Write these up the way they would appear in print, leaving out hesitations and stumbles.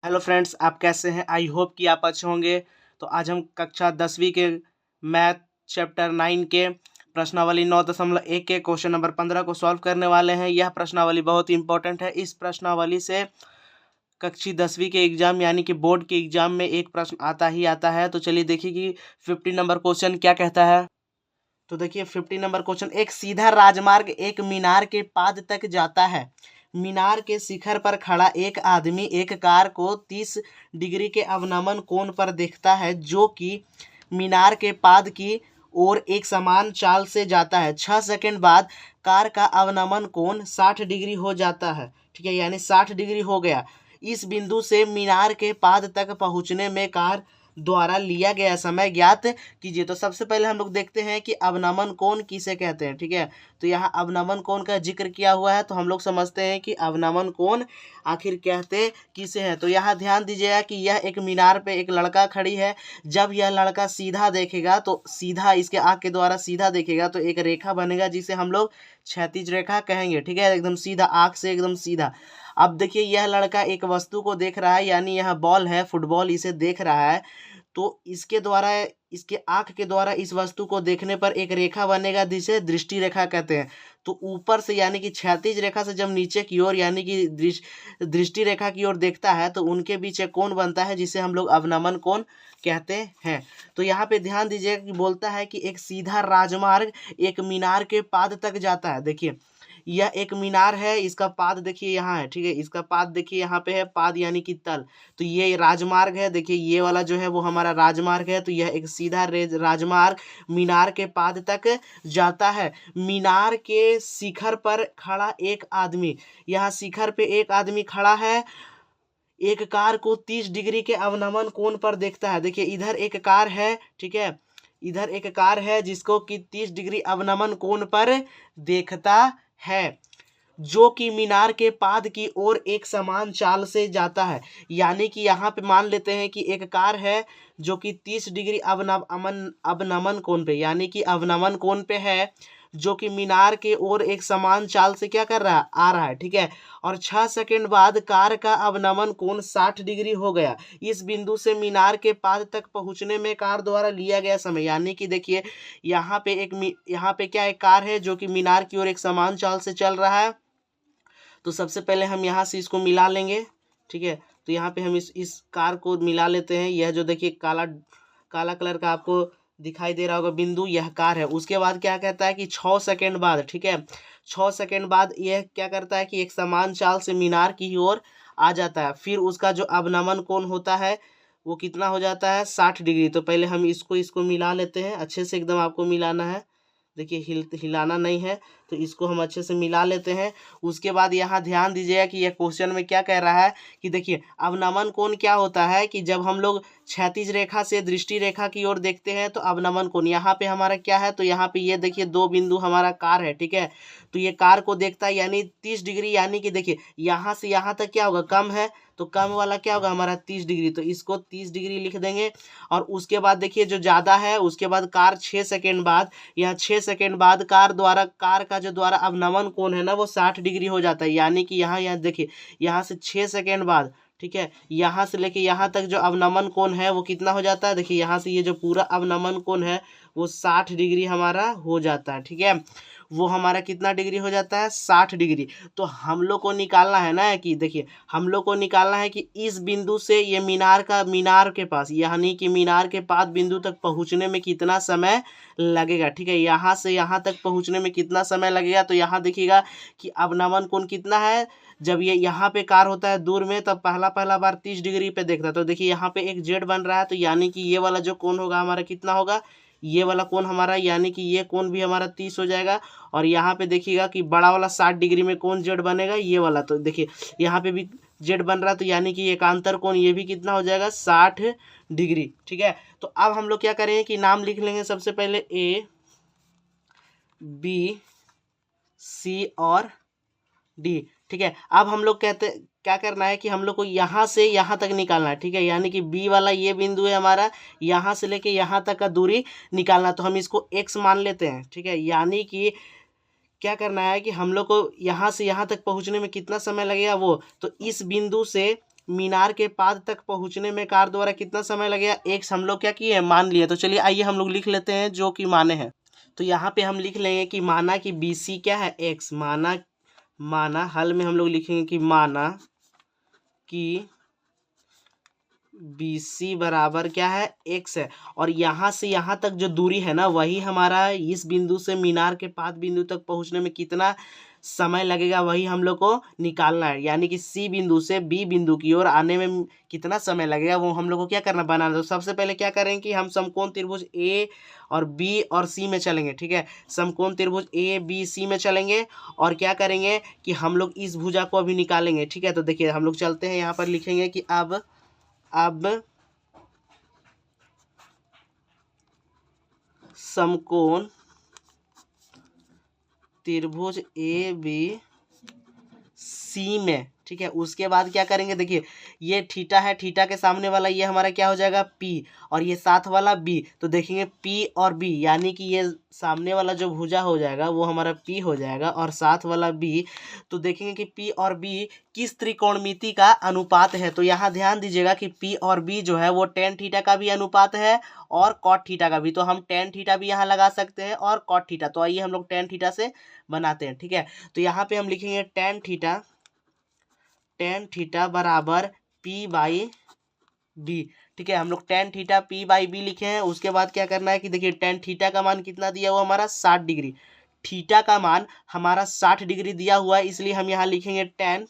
Hello friends, आप कैसे हैं? आई होप कि आप अच्छे होंगे। तो आज हम कक्षा 10वीं के मैथ चैप्टर 9 के प्रश्नावली 9.1 के क्वेश्चन नंबर 15 को सॉल्व करने वाले हैं। यह प्रश्नावली बहुत ही इंपॉर्टेंट है। इस प्रश्नावली से कक्षा 10वीं के एग्जाम यानी कि बोर्ड के एग्जाम में एक प्रश्न आता ही आता है। तो चलिए देखिए कि 50 नंबर क्वेश्चन क्या कहता है। तो देखिए 50 नंबर क्वेश्चन, एक सीधा राजमार्ग एक मीनार के पाद तक जाता है। मीनार के शिखर पर खड़ा एक आदमी एक कार को 30 डिग्री के अवनमन कोण पर देखता है, जो कि मीनार के पाद की ओर एक समान चाल से जाता है। 6 सेकंड बाद कार का अवनमन कोण 60 डिग्री हो जाता है। ठीक है, यानी 60 डिग्री हो गया। इस बिंदु से मीनार के पाद तक पहुंचने में कार द्वारा लिया गया समय ज्ञात कीजिए। तो सबसे पहले हम लोग देखते हैं कि अवनमन कोण किसे कहते हैं। ठीक है, तो यहाँ अवनमन कोण का जिक्र किया हुआ है, तो हम लोग समझते हैं कि अवनमन कोण आखिर कहते किसे हैं। तो यहाँ ध्यान दीजिएगा कि यह एक मीनार पे एक लड़का खड़ी है। जब यह लड़का सीधा देखेगा तो सीधा इसके आँख के द्वारा सीधा देखेगा तो एक रेखा बनेगा जिसे हम लोग क्षैतिज रेखा कहेंगे। ठीक है, एकदम सीधा, आँख से एकदम सीधा। अब देखिए यह लड़का एक वस्तु को देख रहा है, यानी यह बॉल है, फुटबॉल, इसे देख रहा है। तो इसके द्वारा, इसके आँख के द्वारा इस वस्तु को देखने पर एक रेखा बनेगा जिसे दृष्टि रेखा कहते हैं। तो ऊपर से यानी कि क्षैतिज रेखा से जब नीचे की ओर यानी कि दृष्टि रेखा की ओर देखता है तो उनके बीच एक कोण बनता है जिसे हम लोग अवनमन कोण कहते हैं। तो यहाँ पे ध्यान दीजिएगा कि बोलता है कि एक सीधा राजमार्ग एक मीनार के पाद तक जाता है। देखिए यह एक मीनार है, इसका पाद देखिए यहाँ है। ठीक है, इसका पाद देखिए यहाँ पे है, पाद यानी कि तल। तो ये राजमार्ग है, देखिए ये वाला जो है वो हमारा राजमार्ग है। तो यह एक सीधा राजमार्ग मीनार के पाद तक जाता है। मीनार के शिखर पर खड़ा एक आदमी, यहाँ शिखर पे एक आदमी खड़ा है, एक कार को 30 डिग्री के अवनमन कोण पर देखता है। देखिए इधर एक कार है, ठीक है, इधर एक कार है जिसको कि 30 डिग्री अवनमन कोण पर देखता है, जो कि मीनार के पाद की ओर एक समान चाल से जाता है। यानी कि यहाँ पे मान लेते हैं कि एक कार है जो कि 30 डिग्री अवनमन कोण पे यानी कि अवनमन कोण पे है, जो कि मीनार के ओर एक समान चाल से क्या कर रहा है, आ रहा है। ठीक है, और 6 सेकंड बाद कार का अवनमन कोण 60 डिग्री हो गया। इस बिंदु से मीनार के पाद तक पहुंचने में कार द्वारा लिया गया समय, यानी कि देखिए यहाँ पे यहाँ पे क्या एक कार है जो कि मीनार की ओर एक समान चाल से चल रहा है। तो सबसे पहले हम यहाँ से इसको मिला लेंगे। ठीक है, तो यहाँ पे हम इस कार को मिला लेते हैं। यह जो देखिए काला काला कलर का आपको दिखाई दे रहा होगा बिंदु, यह कार है। उसके बाद क्या कहता है कि 6 सेकंड बाद, ठीक है, 6 सेकंड बाद यह क्या करता है कि एक समान चाल से मीनार की ओर आ जाता है। फिर उसका जो अवनमन कोण होता है वो कितना हो जाता है, 60 डिग्री। तो पहले हम इसको इसको मिला लेते हैं, अच्छे से एकदम आपको मिलाना है। देखिए हिलाना नहीं है, तो इसको हम अच्छे से मिला लेते हैं। उसके बाद यहाँ ध्यान दीजिएगा कि यह क्वेश्चन में क्या कह रहा है कि देखिए अवनमन कोण क्या होता है कि जब हम लोग क्षैतिज रेखा से दृष्टि रेखा की ओर देखते हैं तो अवनमन कोण यहाँ पे हमारा क्या है, तो यहाँ पे ये देखिए दो बिंदु हमारा कार है। ठीक है, तो ये कार को देखता है यानी 30 डिग्री, यानी कि देखिए यहाँ से यहाँ तक क्या होगा, कम है, तो कम वाला क्या होगा हमारा 30 डिग्री, तो इसको 30 डिग्री लिख देंगे। और उसके बाद देखिए जो ज़्यादा है उसके बाद कार 6 सेकंड बाद, यहाँ 6 सेकंड बाद कार का जो द्वारा अवनमन कोण है ना वो 60 डिग्री हो जाता है। यानी कि यहाँ देखिए यहाँ से 6 सेकंड बाद, ठीक है, यहाँ से लेके यहाँ तक जो अवनमन कोण है वो कितना हो जाता है, देखिए यहाँ से ये जो पूरा अवनमन कोण है वो 60 डिग्री हमारा हो जाता है। ठीक है, वो हमारा कितना डिग्री हो जाता है, 60 डिग्री। तो हम लोग को निकालना है ना कि देखिए हम लोग को निकालना है कि इस बिंदु से ये मीनार के पास यानी कि मीनार के पाद बिंदु तक पहुंचने में कितना समय लगेगा। ठीक है, यहाँ से यहाँ तक पहुंचने में कितना समय लगेगा, तो यहाँ देखिएगा कि अवनमन कोण कितना है। जब ये यहाँ पे कार होता है दूर में तब पहला बार 30 डिग्री पे देखता है, तो देखिए यहाँ पे एक जेड बन रहा है, तो यानी कि ये वाला जो कोण होगा हमारा कितना होगा, ये वाला कोण हमारा, यानी कि ये कोण भी हमारा 30 हो जाएगा। और यहाँ पे देखिएगा कि बड़ा वाला 60 डिग्री में कौन जेड बनेगा, ये वाला, तो देखिए यहाँ पे भी जेड बन रहा है, तो यानी कि एकांतर कोण ये भी कितना हो जाएगा, 60 डिग्री। ठीक है, तो अब हम लोग क्या करेंगे कि नाम लिख लेंगे सबसे पहले ए बी सी और डी। ठीक है, अब हम लोग कहते क्या करना है कि हम लोग को यहाँ से यहाँ तक निकालना है। ठीक है, यानी कि बी वाला ये बिंदु है हमारा, यहाँ से लेके यहाँ तक का दूरी निकालना, तो हम इसको x मान लेते हैं। ठीक है, यानी कि क्या करना है कि हम लोग को यहाँ से यहाँ तक पहुँचने में कितना समय लगेगा वो, तो इस बिंदु से मीनार के पाद तक पहुंचने में कार द्वारा कितना समय लगेगा, एक्स हम लोग क्या किए मान लिए। तो चलिए आइए हम लोग लिख लेते हैं जो कि माने हैं। तो यहाँ पे हम लिख लेंगे कि माना कि BC क्या है, एक्स। माना हल में हम लोग लिखेंगे कि माना कि BC बराबर क्या है, एक्स है। और यहाँ से यहाँ तक जो दूरी है ना, वही हमारा इस बिंदु से मीनार के पाद बिंदु तक पहुँचने में कितना समय लगेगा, वही हम लोग को निकालना है। यानी कि C बिंदु से B बिंदु की ओर आने में कितना समय लगेगा, वो हम लोग को क्या करना, बनाना। तो सबसे पहले क्या करेंगे कि हम समकोण त्रिभुज A और B और C में चलेंगे। ठीक है, समकोण त्रिभुज ABC में चलेंगे और क्या करेंगे कि हम लोग इस भुजा को अभी निकालेंगे। ठीक है, तो देखिए हम लोग चलते हैं, यहाँ पर लिखेंगे कि अब समकोण त्रिभुज ABC में, ठीक है, उसके बाद क्या करेंगे, देखिए ये थीटा है, थीटा के सामने वाला ये हमारा क्या हो जाएगा, P, और ये साथ वाला B। तो देखेंगे P और B, यानी कि ये सामने वाला जो भुजा हो जाएगा वो हमारा P हो जाएगा और साथ वाला B। तो देखेंगे कि P और B किस त्रिकोणमिति का अनुपात है। तो यहाँ ध्यान दीजिएगा कि P और B जो है वो tan थीटा का भी अनुपात है और cot थीटा का भी। तो हम tan थीटा भी यहाँ लगा सकते हैं और cot थीटा। तो आइए हम लोग tan थीटा से बनाते हैं। ठीक है, तो यहाँ पे हम लिखेंगे tan थीटा बराबर P/B। ठीक है, हम लोग tan थीटा P/B लिखे हैं। उसके बाद क्या करना है कि देखिए tan थीटा का मान कितना दिया हुआ हमारा, 60 डिग्री। थीटा का मान हमारा 60 डिग्री दिया हुआ है, इसलिए हम यहाँ लिखेंगे tan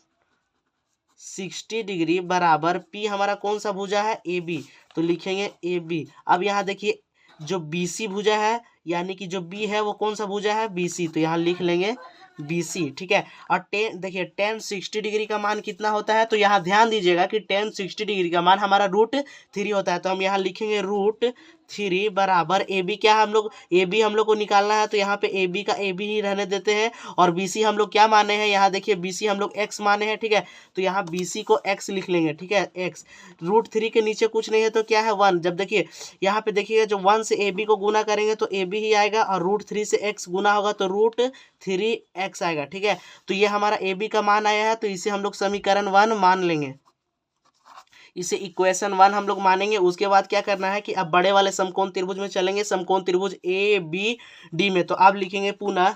60 डिग्री बराबर P हमारा कौन सा भुजा है, AB। तो लिखेंगे AB। अब यहाँ देखिए जो BC भुजा है, यानी कि जो B है वो कौन सा भुजा है, BC। तो यहाँ लिख लेंगे BC। ठीक है, और देखिए tan 60 डिग्री का मान कितना होता है। तो यहाँ ध्यान दीजिएगा कि tan 60 डिग्री का मान हमारा √3 होता है। तो हम यहाँ लिखेंगे √3 बराबर AB। क्या हम लोग AB हम लोग को निकालना है, तो यहाँ पे AB का AB ही रहने देते हैं। और BC हम लोग क्या माने हैं, यहाँ देखिए BC हम लोग x माने हैं। ठीक है, तो यहाँ BC को x लिख लेंगे। ठीक है, x √3 के नीचे कुछ नहीं है तो क्या है, 1। जब देखिए यहाँ पे देखिएगा जो 1 से AB को गुना करेंगे तो AB ही आएगा और √3 से x गुना होगा तो √3x आएगा। ठीक है, तो ये हमारा AB का मान आया है, तो इसे हम लोग समीकरण 1 मान लेंगे, इसे इक्वेशन 1 हम लोग मानेंगे। उसके बाद क्या करना है कि अब बड़े वाले समकोण त्रिभुज में चलेंगे, समकोण त्रिभुज ABD में। तो अब लिखेंगे पुनः,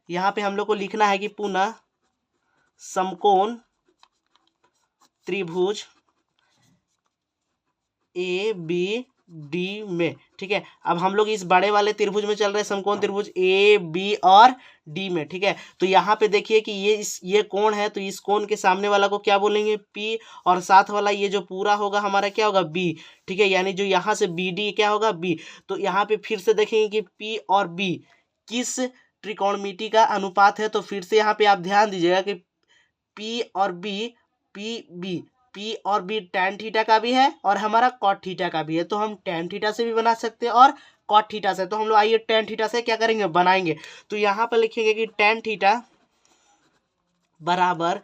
यहाँ पे हम लोग को लिखना है कि पुनः समकोण त्रिभुज ABD में। ठीक है, अब हम लोग इस बड़े वाले त्रिभुज में चल रहे हैं, समकोण त्रिभुज AB और D में। ठीक है, तो यहाँ पे देखिए कि ये कोण है, तो इस कोण के सामने वाला को क्या बोलेंगे, P, और साथ वाला ये जो पूरा होगा हमारा क्या होगा, B। ठीक है, यानी जो यहाँ से BD क्या होगा, B। तो यहाँ पे फिर से देखेंगे कि P और B किस त्रिकोणमिति का अनुपात है। तो फिर से यहाँ पे आप ध्यान दीजिएगा कि P और B tan थीटा का भी है और हमारा cot थीटा का भी है। तो हम tan थीटा से भी बना सकते हैं और cot थीटा से। तो हम लोग आइए tan थीटा से क्या करेंगे, बनाएंगे। तो यहाँ पर लिखेंगे कि tan थीटा बराबर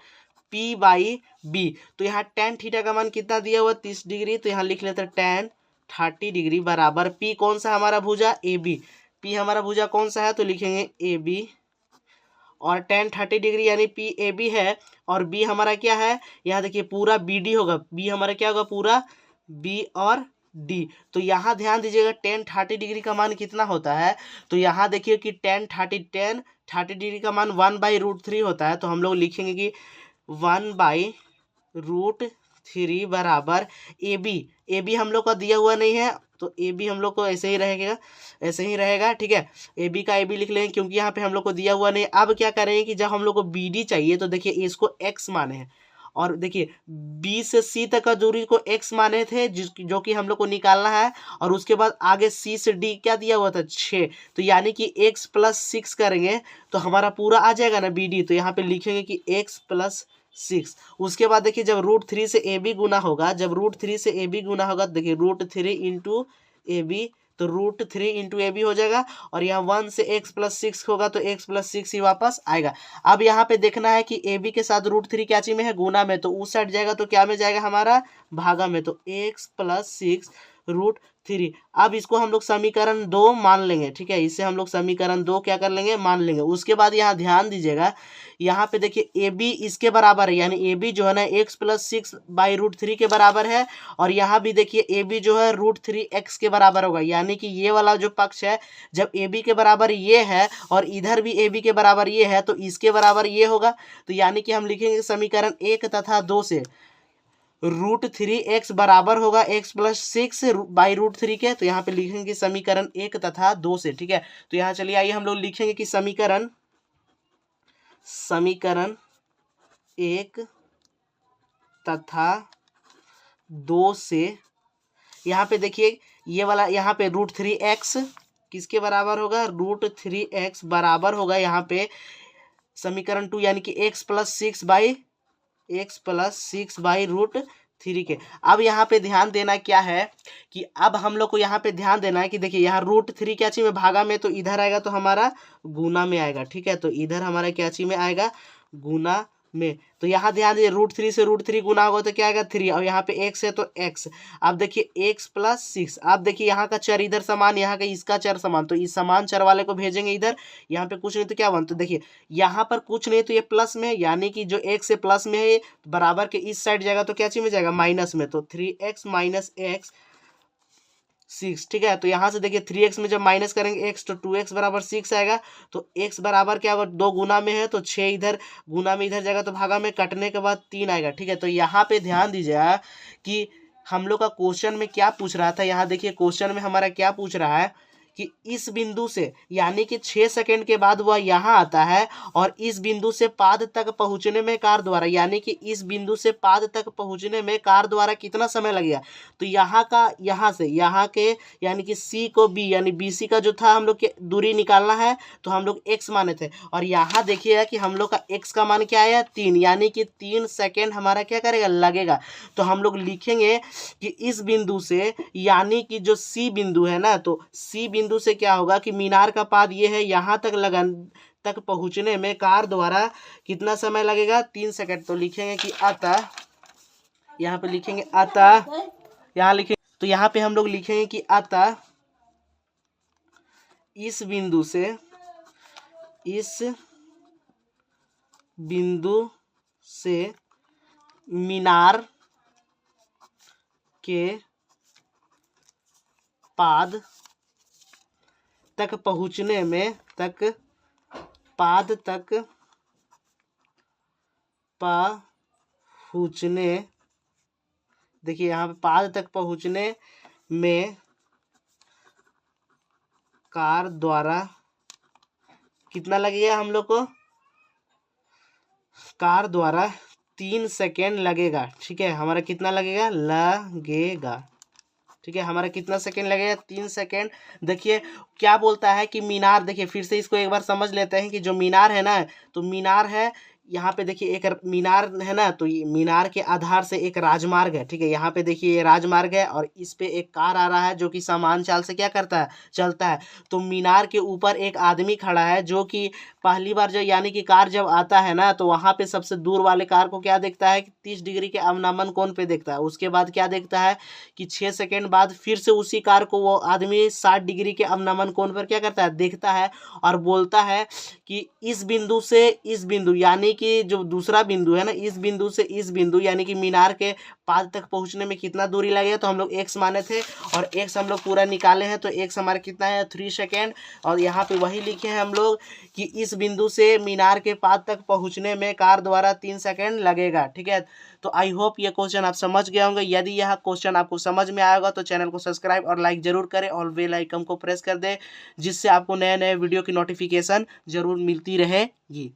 P/B। तो यहाँ tan थीटा का मान कितना दिया हुआ, 30 डिग्री। तो यहाँ लिख लेते हैं tan 30 डिग्री बराबर P कौन सा हमारा भुजा, AB। P हमारा भुजा कौन सा है, तो लिखेंगे AB। और tan 30 डिग्री यानी PAB है और B हमारा क्या है, यहाँ देखिए पूरा BD होगा। B हमारा क्या होगा, पूरा B और D। तो यहाँ ध्यान दीजिएगा tan 30 डिग्री का मान कितना होता है। तो यहाँ देखिए कि tan 30 डिग्री का मान 1/√3 होता है। तो हम लोग लिखेंगे कि 1/√3 बराबर AB हम लोग का दिया हुआ नहीं है, तो AB हम लोग को ऐसे ही रहेगा। ठीक है, AB का AB लिख लेंगे क्योंकि यहाँ पे हम लोग को दिया हुआ नहीं। अब क्या करेंगे कि जब हम लोग को BD चाहिए, तो देखिए इसको x माने हैं और देखिए B से C तक का दूरी को x माने थे, जो कि हम लोग को निकालना है। और उसके बाद आगे C से D क्या दिया हुआ था, 6। तो यानी कि x + 6 करेंगे तो हमारा पूरा आ जाएगा ना BD। तो यहाँ पे लिखेंगे कि x + 6। उसके बाद देखिए जब √3 से AB गुना होगा, देखिए √3 इंटू AB, तो √3 इंटू AB हो जाएगा। और यहाँ 1 से x + 6 होगा तो x + 6 ही वापस आएगा। अब यहाँ पे देखना है कि AB के साथ √3 क्या चीज में है, गुना में। तो उस साइड जाएगा तो क्या में जाएगा, हमारा भागा में। तो x + 6 √3। अब इसको हम लोग समीकरण 2 मान लेंगे, ठीक है, इससे हम लोग समीकरण 2 क्या कर लेंगे, मान लेंगे। उसके बाद यहाँ ध्यान दीजिएगा, यहाँ पे देखिए ए बी इसके बराबर है, यानी ए बी जो है ना x+6/√3 के बराबर है, और यहाँ भी देखिए ए बी जो है √3x के बराबर होगा, यानी कि ये वाला जो पक्ष है जब ए बी के बराबर ये है और इधर भी ए बी के बराबर ये है तो इसके बराबर ये होगा। तो यानी कि हम लिखेंगे समीकरण 1 तथा 2 से √3x बराबर होगा x+6/√3 के। तो यहाँ पे लिखेंगे समीकरण 1 तथा 2 से, ठीक है। तो यहाँ चलिए आइए हम लोग लिखेंगे कि समीकरण 1 तथा 2 से, यहाँ पे देखिए ये वाला यहाँ पे √3x किसके बराबर होगा, √3x बराबर होगा यहाँ पे समीकरण 2 यानी कि x+6/√3 के। अब यहाँ पे ध्यान देना क्या है कि अब हम लोग को यहाँ पे ध्यान देना है कि देखिए यहाँ √3 क्या चीज में भागा में, तो इधर आएगा तो हमारा गुना में आएगा, ठीक है। तो इधर हमारा क्या चीज में आएगा, गुना में। तो यहाँ ध्यान दीजिए √3 से √3 गुना होगा तो क्या आएगा 3, और यहाँ पे x है तो x। अब देखिए x+6, अब देखिए यहाँ का चर इधर समान, यहाँ का इसका चर समान, तो इस समान चर वाले को भेजेंगे इधर, यहाँ पे कुछ नहीं तो क्या बन, तो देखिए यहाँ पर कुछ नहीं तो ये प्लस में है, यानी कि जो x से प्लस में है बराबर के इस साइड जाएगा तो क्या चीज में जाएगा, माइनस में। तो 3x - x 6, ठीक है। तो यहाँ से देखिए 3x में जब माइनस करेंगे x तो 2x बराबर 6 आएगा। तो x बराबर क्या होगा, 2 गुना में है तो 6 इधर गुना में इधर जाएगा तो भागा में, कटने के बाद 3 आएगा, ठीक है। तो यहाँ पे ध्यान दीजिएगा कि हम लोग का क्वेश्चन में क्या पूछ रहा था, यहाँ देखिए क्वेश्चन में हमारा क्या पूछ रहा है कि इस बिंदु से, यानी कि 6 सेकंड के बाद वह यहाँ आता है और इस बिंदु से पाद तक पहुँचने में कार द्वारा, यानी कि इस बिंदु से पाद तक पहुँचने में कार द्वारा कितना समय लगेगा। तो यहाँ का, यहाँ से यहाँ के, यानी कि सी को बी यानी BC का जो था हम लोग के दूरी निकालना है, तो हम लोग x माने थे, और यहाँ देखिएगा कि हम लोग का x का मान क्या आया 3, यानी कि 3 सेकेंड हमारा क्या करेगा, लगेगा। तो हम लोग लिखेंगे कि इस बिंदु से, यानी कि जो C बिंदु है ना, तो C बिंदु से क्या होगा कि मीनार का पाद ये है, यहाँ तक तक पहुँचने में कार द्वारा कितना समय लगेगा, 3 सेकंड। तो लिखेंगे कि अतः, यहाँ पे लिखेंगे अतः, यहाँ लिखेंगे तो यहाँ पे हम लोग लिखेंगे कि अतः इस बिंदु से मीनार के पाद तक पहुँचने में, पाद तक पहुँचने, देखिए यहाँ पे पाद तक पहुँचने में कार द्वारा कितना लगेगा, हम लोग को कार द्वारा 3 सेकेंड लगेगा, ठीक है। हमारा कितना लगेगा, लगेगा, ठीक है। हमारा कितना सेकंड लगेगा, 3 सेकंड। देखिए क्या बोलता है कि मीनार, देखिए फिर से इसको एक बार समझ लेते हैं कि जो मीनार है ना, तो मीनार है यहाँ पे देखिए एक मीनार है ना, तो ये मीनार के आधार से एक राजमार्ग है, ठीक है। यहाँ पे देखिए ये राजमार्ग है और इस पे एक कार आ रहा है जो कि समान चाल से क्या करता है, चलता है। तो मीनार के ऊपर एक आदमी खड़ा है जो कि पहली बार जब, यानी कि कार जब आता है ना, तो वहाँ पे सबसे दूर वाले कार को क्या देखता है कि 30 डिग्री के अवनमन कोण पे देखता है। उसके बाद क्या देखता है कि 6 सेकेंड बाद फिर से उसी कार को वो आदमी 60 डिग्री के अवनमन कोण पर क्या करता है, देखता है, और बोलता है कि इस बिंदु से इस बिंदु, यानी कि जो दूसरा बिंदु है ना, इस बिंदु से इस बिंदु, यानी कि मीनार के पाद तक पहुंचने में कितना दूरी लगेगा। तो हम लोग x माने थे और x हम लोग पूरा निकाले हैं, तो x हमारा कितना है 3 सेकेंड। और यहाँ पे वही लिखे हैं हम लोग कि इस बिंदु से मीनार के पाद तक पहुंचने में कार द्वारा 3 सेकेंड लगेगा, ठीक है। तो आई होप ये क्वेश्चन आप समझ गए होंगे। यदि यह क्वेश्चन आपको समझ में आएगा तो चैनल को सब्सक्राइब और लाइक जरूर करें और बेल आइकन को प्रेस कर दें, जिससे आपको नए नए वीडियो की नोटिफिकेशन जरूर मिलती रहेगी।